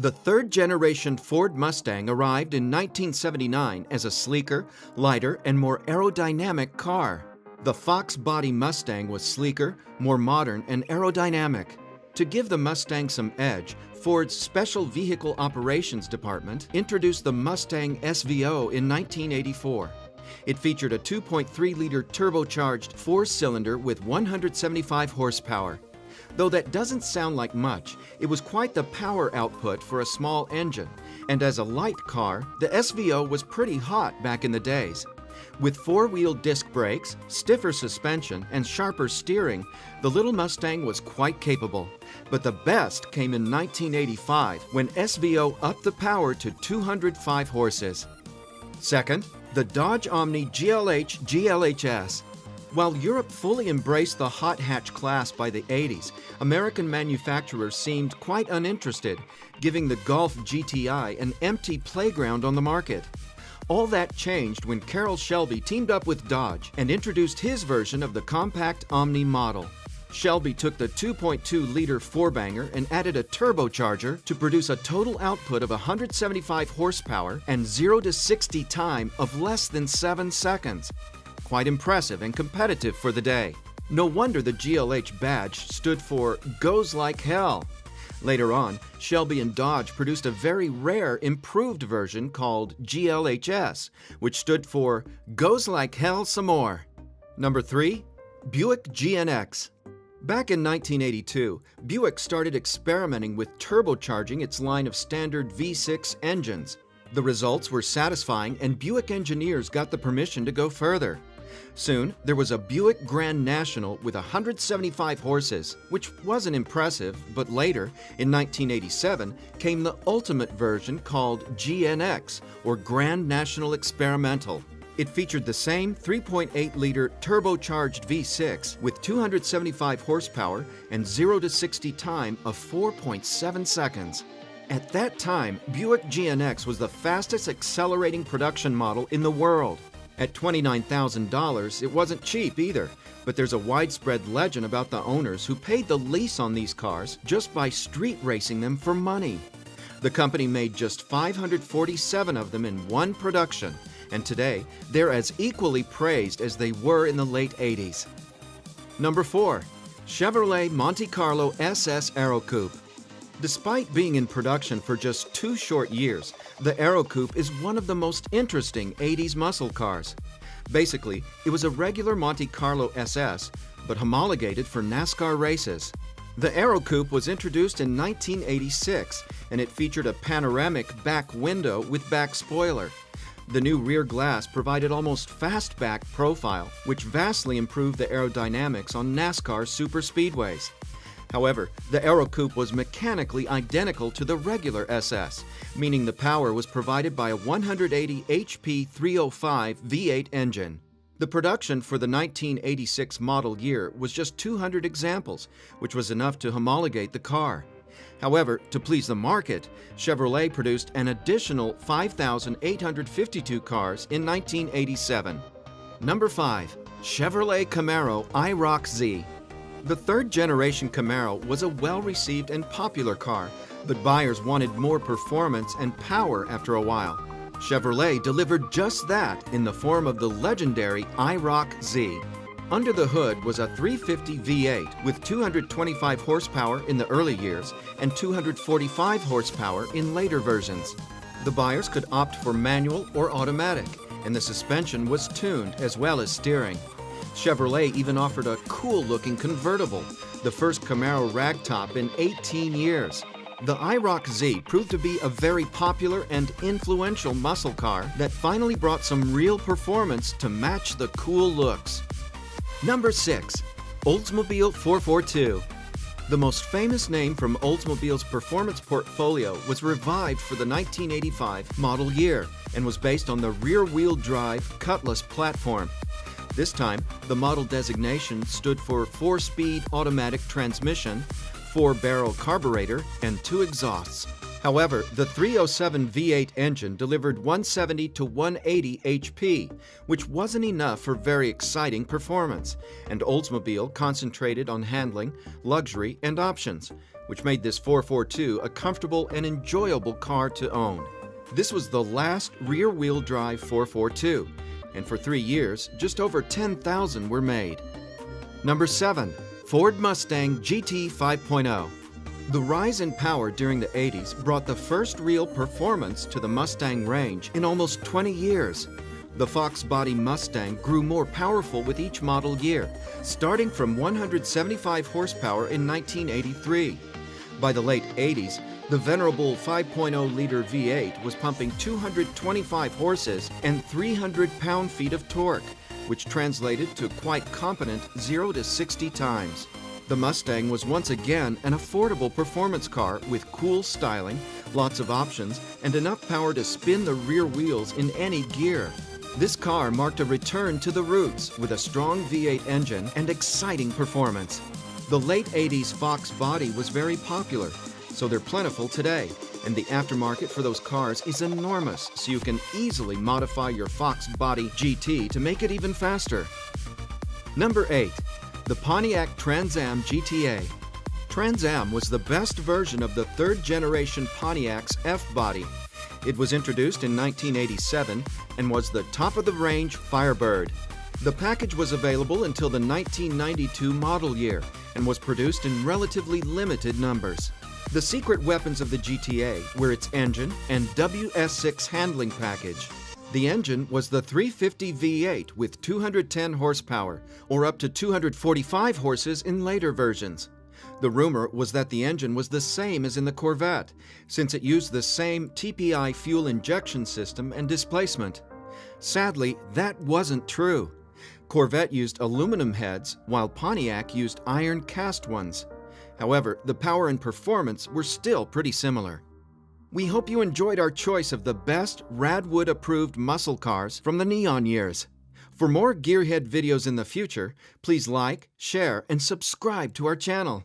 The third-generation Ford Mustang arrived in 1979 as a sleeker, lighter, and more aerodynamic car. The Fox body Mustang was sleeker, more modern, and aerodynamic. To give the Mustang some edge, Ford's Special Vehicle Operations Department introduced the Mustang SVO in 1984. It featured a 2.3-liter turbocharged four-cylinder with 175 horsepower. Though that doesn't sound like much, it was quite the power output for a small engine, and as a light car, the SVO was pretty hot back in the days. With four-wheel disc brakes, stiffer suspension, and sharper steering, the little Mustang was quite capable. But the best came in 1985 when SVO upped the power to 205 horses. Second, the Dodge Omni GLH GLHS. While Europe fully embraced the hot hatch class by the 80s, American manufacturers seemed quite uninterested, giving the Golf GTI an empty playground on the market. All that changed when Carroll Shelby teamed up with Dodge and introduced his version of the compact Omni model. Shelby took the 2.2-liter four-banger and added a turbocharger to produce a total output of 175 horsepower and 0 to 60 time of less than 7 seconds. Quite impressive and competitive for the day. No wonder the GLH badge stood for Goes Like Hell. Later on, Shelby and Dodge produced a very rare improved version called GLHS, which stood for Goes Like Hell Some More. Number 3. Buick GNX. Back in 1982, Buick started experimenting with turbocharging its line of standard V6 engines. The results were satisfying, and Buick engineers got the permission to go further. Soon, there was a Buick Grand National with 175 horses, which wasn't impressive, but later, in 1987, came the ultimate version called GNX, or Grand National Experimental. It featured the same 3.8-liter turbocharged V6 with 275 horsepower and 0 to 60 time of 4.7 seconds. At that time, Buick GNX was the fastest accelerating production model in the world. At $29,000, it wasn't cheap either, but there's a widespread legend about the owners who paid the lease on these cars just by street racing them for money. The company made just 547 of them in one production, and today they're as equally praised as they were in the late 80s. Number 4. Chevrolet Monte Carlo SS Aerocoupe. Despite being in production for just 2 short years, the Aerocoupe is one of the most interesting 80s muscle cars. Basically, it was a regular Monte Carlo SS, but homologated for NASCAR races. The Aerocoupe was introduced in 1986, and it featured a panoramic back window with back spoiler. The new rear glass provided almost fastback profile, which vastly improved the aerodynamics on NASCAR superspeedways. However, the Aerocoupe was mechanically identical to the regular SS, meaning the power was provided by a 180 HP 305 V8 engine. The production for the 1986 model year was just 200 examples, which was enough to homologate the car. However, to please the market, Chevrolet produced an additional 5,852 cars in 1987. Number 5. Chevrolet Camaro IROC Z. The third-generation Camaro was a well-received and popular car, but buyers wanted more performance and power after a while. Chevrolet delivered just that in the form of the legendary IROC Z. Under the hood was a 350 V8 with 225 horsepower in the early years and 245 horsepower in later versions. The buyers could opt for manual or automatic, and the suspension was tuned as well as steering. Chevrolet even offered a cool-looking convertible, the first Camaro ragtop in 18 years. The IROC Z proved to be a very popular and influential muscle car that finally brought some real performance to match the cool looks. Number 6. Oldsmobile 442. The most famous name from Oldsmobile's performance portfolio was revived for the 1985 model year and was based on the rear-wheel drive Cutlass platform. This time, the model designation stood for 4-speed automatic transmission, 4-barrel carburetor, and 2 exhausts. However, the 307 V8 engine delivered 170 to 180 HP, which wasn't enough for very exciting performance, and Oldsmobile concentrated on handling, luxury, and options, which made this 442 a comfortable and enjoyable car to own. This was the last rear-wheel drive 442, and for 3 years, just over 10,000 were made. Number 7. Ford Mustang GT 5.0. The rise in power during the 80s brought the first real performance to the Mustang range in almost 20 years. The Fox body Mustang grew more powerful with each model year, starting from 175 horsepower in 1983. By the late 80s, the venerable 5.0-liter V8 was pumping 225 horses and 300 pound-feet of torque, which translated to quite competent 0 to 60 times. The Mustang was once again an affordable performance car with cool styling, lots of options, and enough power to spin the rear wheels in any gear. This car marked a return to the roots with a strong V8 engine and exciting performance. The late 80s Fox body was very popular, so they're plentiful today, and the aftermarket for those cars is enormous, so you can easily modify your Fox body GT to make it even faster. Number 8. The Pontiac Trans Am GTA. Trans Am was the best version of the third-generation Pontiac's F-body. It was introduced in 1987 and was the top-of-the-range Firebird. The package was available until the 1992 model year and was produced in relatively limited numbers. The secret weapons of the GTA were its engine and WS6 handling package. The engine was the 350 V8 with 210 horsepower, or up to 245 horses in later versions. The rumor was that the engine was the same as in the Corvette, since it used the same TPI fuel injection system and displacement. Sadly, that wasn't true. Corvette used aluminum heads, while Pontiac used iron cast ones. However, the power and performance were still pretty similar. We hope you enjoyed our choice of the best Radwood-approved muscle cars from the neon years. For more Gearhead videos in the future, please like, share, and subscribe to our channel.